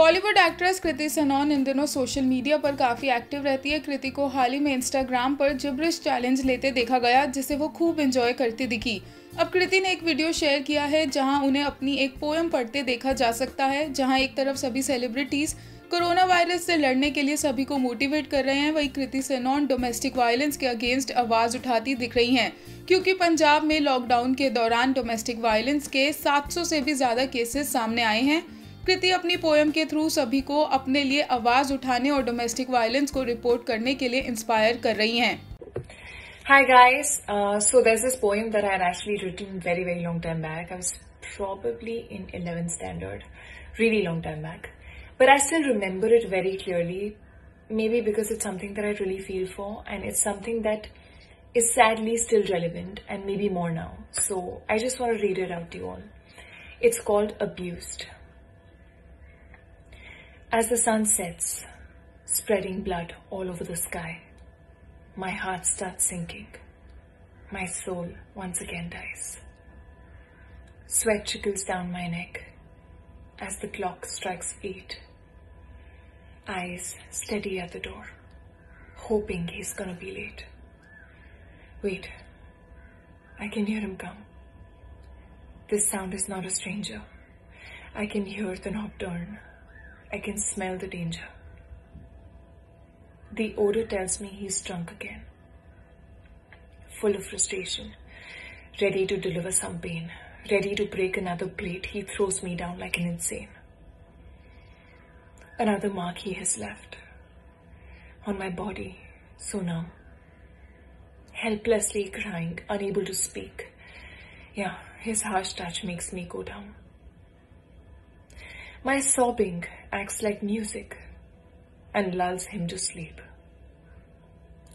Bollywood actress कृति सनोन इन दिनों social media पर काफ़ी एक्टिव रहती है। कृति को हाल ही में इंस्टाग्राम पर जिब्रिश चैलेंज लेते देखा गया, जिसे वो खूब एंजॉय करती दिखी। अब कृति ने एक वीडियो शेयर किया है जहां उन्हें अपनी एक पोएम पढ़ते देखा जा सकता है, जहां एक तरफ सभी सेलिब्रिटीज कोरोना वायरस से लड़ने के लिए सभी को मोटिवेट कर रहे हैं, वहीं कृति सनोन डोमेस्टिक वायलेंस के अगेंस्ट आवाज उठाती दिख रही हैं, क्योंकि पंजाब में लॉकडाउन के दौरान डोमेस्टिक वायलेंस के 700 से भी ज्यादा केसेस सामने आए हैं। कृति अपनी पोएम के थ्रू सभी को अपने लिए आवाज उठाने और डोमेस्टिक वायलेंस को रिपोर्ट करने के लिए इंस्पायर कर रही हैं। Hi guys, so there's this poem that I had actually written very long time back. I was probably in 11th standard, really long time back. But I still remember it very clearly, maybe because it's something that I really feel for, and it's something that is sadly still relevant and maybe more now. So I just want to read it out to you all. It's called Abused. As the sun sets, spreading blood all over the sky, my heart starts sinking. My soul once again dies. Sweat trickles down my neck as the clock strikes 8. Eyes steady at the door, hoping he's gonna be late. Wait, I can hear him come. This sound is not a stranger. I can hear the knob turn. I can smell the danger. The odor tells me he's drunk again, full of frustration, ready to deliver some pain, ready to break another plate. He throws me down like an insane. Another mark he has left on my body, so numb, helplessly crying, unable to speak. Yeah, his harsh touch makes me go down. My sobbing acts like music and lulls him to sleep.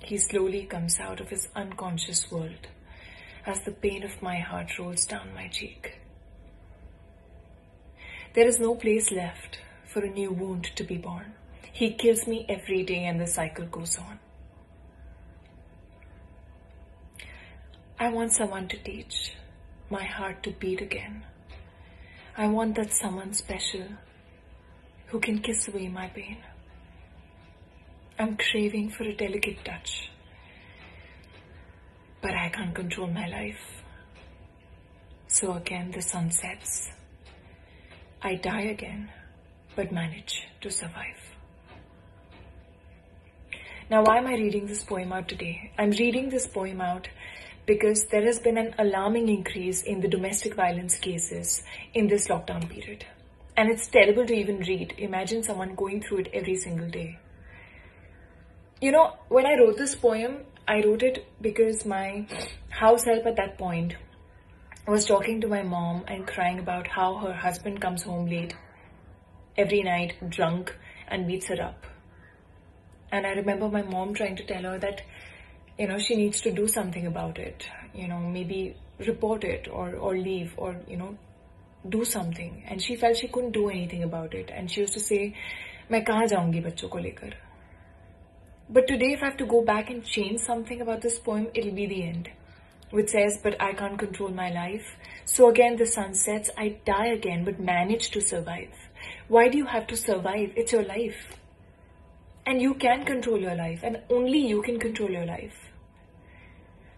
He slowly comes out of his unconscious world as the pain of my heart rolls down my cheek. There is no place left for a new wound to be born. He kills me every day and the cycle goes on. I want someone to teach my heart to beat again. I want that someone special who can kiss away my pain. I'm craving for a delicate touch, but I can't control my life. So again the sun sets. I die again, but manage to survive. Now, why am I reading this poem out today? I'm reading this poem out because there has been an alarming increase in the domestic violence cases in this lockdown period. And it's terrible to even read. Imagine someone going through it every single day. You know, when I wrote this poem, I wrote it because my house help at that point was talking to my mom and crying about how her husband comes home late every night, drunk, and beats her up. And I remember my mom trying to tell her that, you know, she needs to do something about it. You know, maybe report it or leave or, you know, do something. And she felt she couldn't do anything about it. And she used to say, "मैं कहाँ जाऊँगी बच्चों को लेकर?" But today, if I have to go back and change something about this poem, it'll be the end, which says, "But I can't control my life. So again, the sun sets. I die again, but manage to survive." Why do you have to survive? It's your life. And you can control your life, and only you can control your life.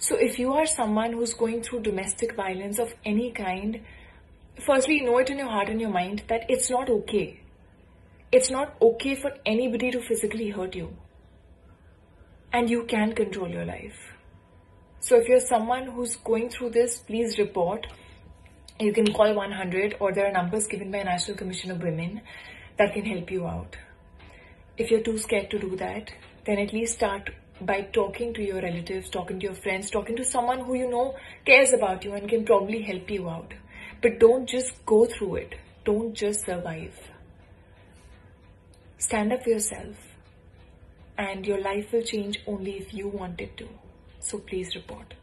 So if you are someone who's going through domestic violence of any kind, firstly, know it in your heart and your mind that it's not okay. It's not okay for anybody to physically hurt you. And you can control your life. So if you're someone who's going through this, please report. You can call 100, or there are numbers given by National Commission of Women that can help you out. If you're too scared to do that, then at least start by talking to your relatives, talking to your friends, talking to someone who you know cares about you and can probably help you out. But don't just go through it. Don't just survive. Stand up for yourself. And your life will change only if you want it to. So please report.